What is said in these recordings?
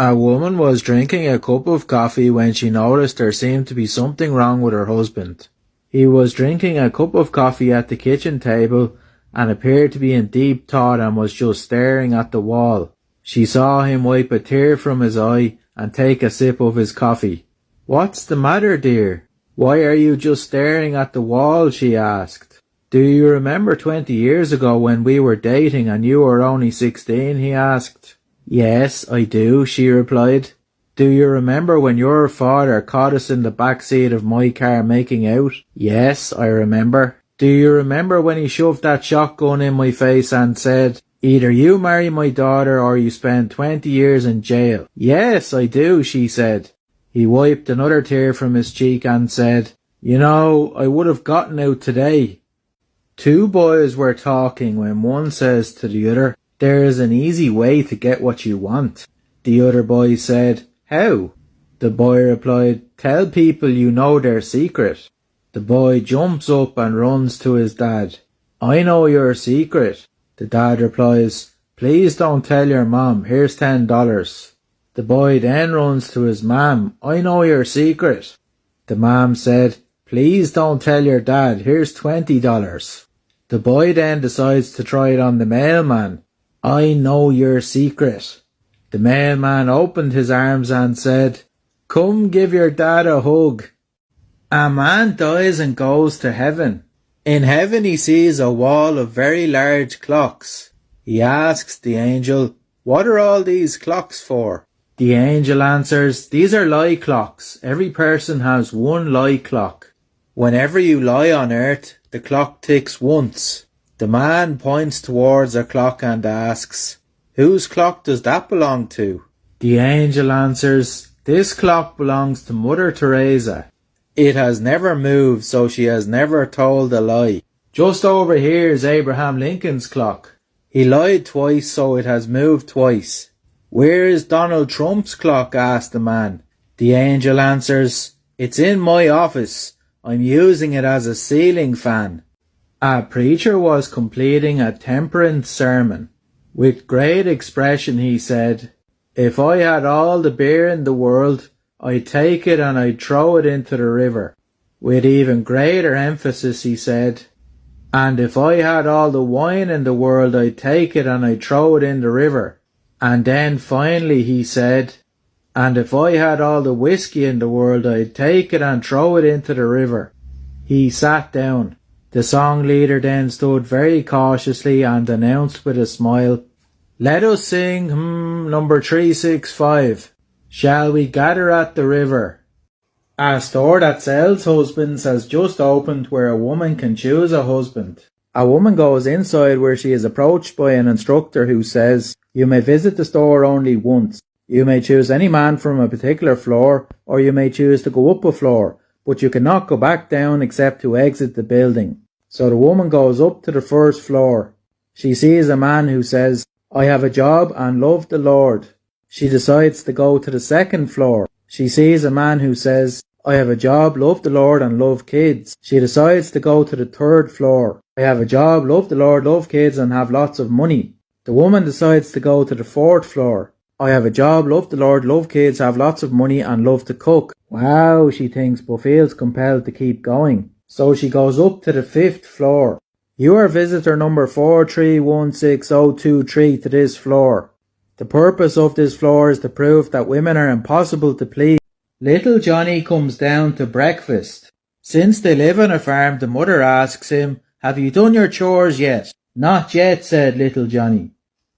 A woman was drinking a cup of coffee when she noticed there seemed to be something wrong with her husband. He was drinking a cup of coffee at the kitchen table and appeared to be in deep thought and was just staring at the wall. She saw him wipe a tear from his eye and take a sip of his coffee. "What's the matter, dear? Why are you just staring at the wall?" she asked. "Do you remember 20 years ago when we were dating and you were only 16? He asked. "Yes, I do," she replied. "Do you remember when your father caught us in the back seat of my car making out?" "Yes, I remember." "Do you remember when he shoved that shotgun in my face and said, 'Either you marry my daughter or you spend 20 years in jail'?" "Yes, I do," she said. He wiped another tear from his cheek and said, "You know, I would have gotten out today." Two boys were talking when one says to the other, "There is an easy way to get what you want." The other boy said, "How?" The boy replied, "Tell people you know their secret." The boy jumps up and runs to his dad. "I know your secret." The dad replies, "Please don't tell your mom, here's $10. The boy then runs to his mom. "I know your secret." The mom said, "Please don't tell your dad, here's $20. The boy then decides to try it on the mailman. "I know your secret." The mailman opened his arms and said, "Come give your dad a hug." A man dies and goes to heaven. In heaven he sees a wall of very large clocks. He asks the angel, "What are all these clocks for?" The angel answers, "These are lie clocks. Every person has one lie clock. Whenever you lie on earth, the clock ticks once." The man points towards a clock and asks, "Whose clock does that belong to?" The angel answers, "This clock belongs to Mother Teresa. It has never moved, so she has never told a lie. Just over here is Abraham Lincoln's clock. He lied twice, so it has moved twice." "Where is Donald Trump's clock?" asked the man. The angel answers, "It's in my office. I'm using it as a ceiling fan." A preacher was completing a temperance sermon. With great expression he said, "If I had all the beer in the world, I'd take it and I'd throw it into the river." With even greater emphasis he said, "And if I had all the wine in the world, I'd take it and I'd throw it in the river." And then finally he said, "And if I had all the whiskey in the world, I'd take it and throw it into the river." He sat down. The song leader then stood very cautiously and announced with a smile, "Let us sing, number 365. Shall we gather at the river?" A store that sells husbands has just opened where a woman can choose a husband. A woman goes inside where she is approached by an instructor who says, "You may visit the store only once. You may choose any man from a particular floor, or you may choose to go up a floor, but you cannot go back down except to exit the building." So the woman goes up to the first floor. She sees a man who says, "I have a job and love the Lord." She decides to go to the second floor. She sees a man who says, "I have a job, love the Lord and love kids." She decides to go to the third floor. "I have a job, love the Lord, love kids and have lots of money." The woman decides to go to the fourth floor. "I have a job, love the Lord, love kids, have lots of money and love to cook." Wow, she thinks, but feels compelled to keep going. So she goes up to the fifth floor. "You are visitor number 4316023 to this floor. The purpose of this floor is to prove that women are impossible to please. Little Johnny comes down to breakfast. Since they live on a farm, the mother asks him, 'Have you done your chores yet?' 'Not yet,' said little Johnny.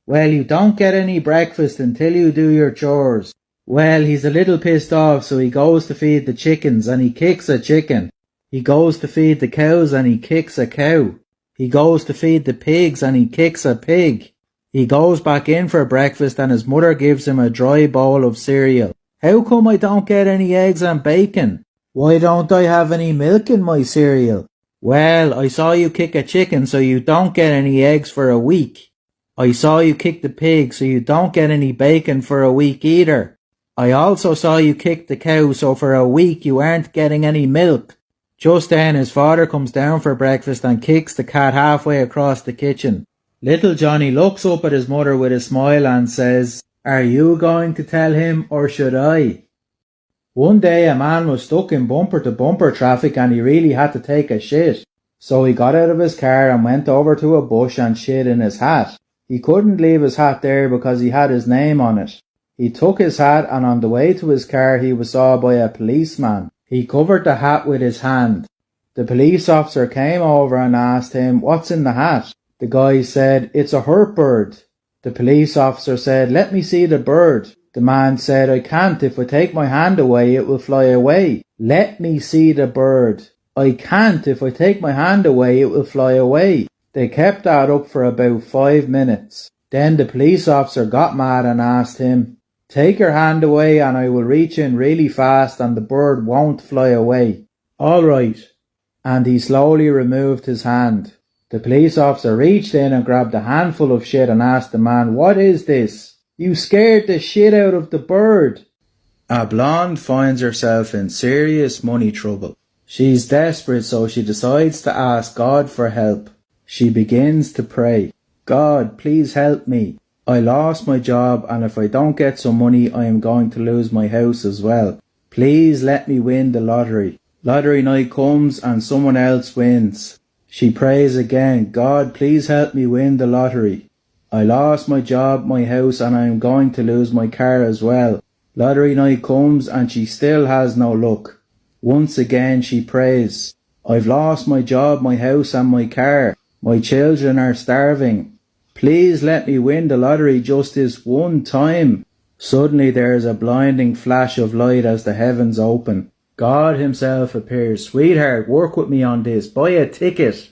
'Well, you don't get any breakfast until you do your chores.' Well, he's a little pissed off, so he goes to feed the chickens and he kicks a chicken. He goes to feed the cows and he kicks a cow. He goes to feed the pigs and he kicks a pig. He goes back in for breakfast and his mother gives him a dry bowl of cereal. 'How come I don't get any eggs and bacon? Why don't I have any milk in my cereal?' 'Well, I saw you kick a chicken so you don't get any eggs for a week. I saw you kick the pig so you don't get any bacon for a week either. I also saw you kick the cow so for a week you aren't getting any milk.' Just then his father comes down for breakfast and kicks the cat halfway across the kitchen. Little Johnny looks up at his mother with a smile and says, Are you going to tell him or should I? One day a man was stuck in bumper-to-bumper traffic and he really had to take a shit. So he got out of his car and went over to a bush and shit in his hat. He couldn't leave his hat there because he had his name on it. He took his hat and on the way to his car he was saw by a policeman. He covered the hat with his hand. The police officer came over and asked him, "What's in the hat?" The guy said, "It's a hurt bird." The police officer said, "Let me see the bird." The man said, "I can't. If I take my hand away, it will fly away." "Let me see the bird." "I can't. If I take my hand away, it will fly away." They kept that up for about 5 minutes. Then the police officer got mad and asked him, "Take your hand away and I will reach in really fast and the bird won't fly away." "All right." And he slowly removed his hand. The police officer reached in and grabbed a handful of shit and asked the man, "What is this? You scared the shit out of the bird." A blonde finds herself in serious money trouble. She's desperate, so she decides to ask God for help. She begins to pray. "God, please help me. I lost my job and if I don't get some money I am going to lose my house as well. Please let me win the lottery." Lottery night comes and someone else wins. She prays again, "God, please help me win the lottery. I lost my job, my house and I am going to lose my car as well." Lottery night comes and she still has no luck. Once again she prays, "I've lost my job, my house and my car. My children are starving. Please let me win the lottery just this one time." Suddenly there is a blinding flash of light as the heavens open. God himself appears. "Sweetheart, work with me on this. Buy a ticket."